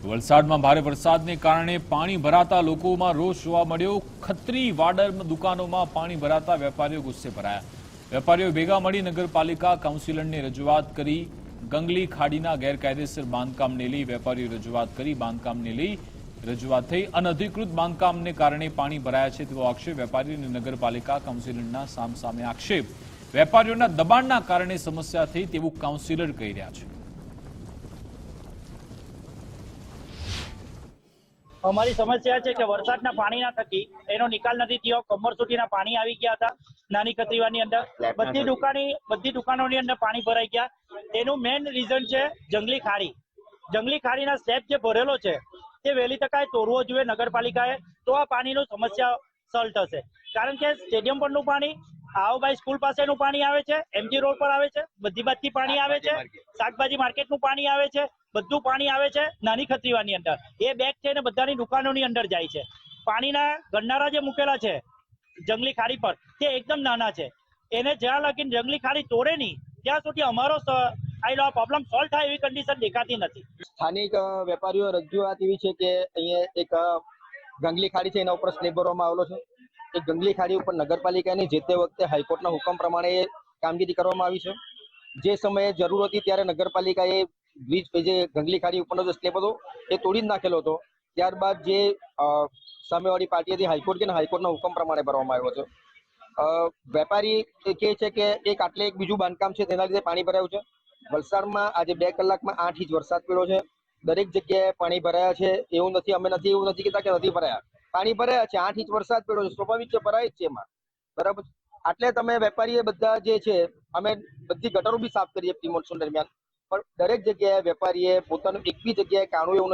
વલસાડમાં ભારે વરસાદને કારણે પાણી ભરાતા લોકોમાં રોષ જોવા મળ્યો। ખત્રી વાડર દુકાનોમાં પાણી ભરાતા વેપારીઓ ગુસ્સે ભરાયા। વેપારીઓ ભેગા મળી નગરપાલિકા કાઉન્સિલરને રજૂઆત કરી। ગંગલી ખાડીના ગેરકાયદેસર બાંધકામને લઈ વેપારીઓ રજૂઆત કરી। બાંધકામને લઈ રજૂઆત થઈ। અનધિકૃત બાંધકામને કારણે પાણી ભરાયા છે તેવો આક્ષેપ વેપારી અને નગરપાલિકા કાઉન્સિલરના સામસામે આક્ષેપ। વેપારીઓના દબાણના કારણે સમસ્યા થઈ તેવું કાઉન્સિલર કહી રહ્યા છે। અમારી સમસ્યા છે કે વરસાદના પાણીના થકી એનો નિકાલ નથી થયો। કમર સુધીના પાણી આવી ગયા હતા નાની કતરીવાની અંદર। બધી દુકાનોની અંદર પાણી ભરાઈ ગયા। એનું મેઇન રીઝન છે જંગલી ખાડી। જંગલી ખાડીના સ્લેબ જે ભરેલો છે તે વહેલી તકે તોડવો જોઈએ નગરપાલિકાએ, તો આ પાણીની સમસ્યા સોલ્વ થશે। કારણ કે સ્ટેડિયમ પરનું પાણી, આવુભાઈ સ્કૂલ પાસેનું પાણી આવે છે, એમજી રોડ પર આવે છે, બધી બાજથી પાણી આવે છે, શાકભાજી માર્કેટનું પાણી આવે છે, બધું પાણી આવે છે નાની ખત્રીવાની અંદર। એ બેગ છે ને બધાની દુકાનોની અંદર જાય છે। પાણીના ગંડારા જે મૂકેલા છે જંગલી ખાડી પર તે એકદમ નાના છે। એને જ્યાં લગીને જંગલી ખાડી તોડે નહીં ત્યાં સુધી અમારો આ પ્રોબ્લેમ સોલ્વ થાય એવી કન્ડિશન દેખાતી નથી। સ્થાનિક વેપારીઓ રજૂઆત એવી છે કે અહીંયા એક ગંગલી ખાડી છે, એના ઉપર સ્લેબ ભરવામાં આવેલો છે। એ ગંગલી ખાડી ઉપર નગરપાલિકાની જે તે વખતે હાઈકોર્ટના હુકમ પ્રમાણે કામગીરી કરવામાં આવી છે। જે સમયે જરૂર હતી ત્યારે નગરપાલિકાએ બ્રિજ જે ગંગલી ખાડી ઉપરનો જે સ્લેબ હતો એ તોડી જ નાખેલો હતો। ત્યારબાદ જે સામેવાળી પાર્ટી હતી હાઈકોર્ટ કે હાઈકોર્ટના હુકમ પ્રમાણે ભરવામાં આવ્યો છે। વેપારી કહે છે કે એક આટલે એક બીજું બાંધકામ છે તેના લીધે પાણી ભરાયું છે। વલસાડમાં આજે 2 કલાકમાં 8 ઇંચ વરસાદ પડ્યો છે। દરેક જગ્યાએ પાણી ભરાયા છે। એવું નથી કહેતા કે નથી ભરાયા, પાણી ભરાયા છે। 8 ઇંચ વરસાદ પડ્યો છે, સ્વાભાવિક છે, ભરાય જ છે એમાં, બરાબર। આટલે તમે વેપારીએ બધા જે છે અમે બધી ગટરો બી સાફ કરીએ પ્રી મોન્સૂન દરમિયાન, પણ દરેક જગ્યાએ વેપારીએ પોતાનું એક બી જગ્યાએ કાણું એવું નથી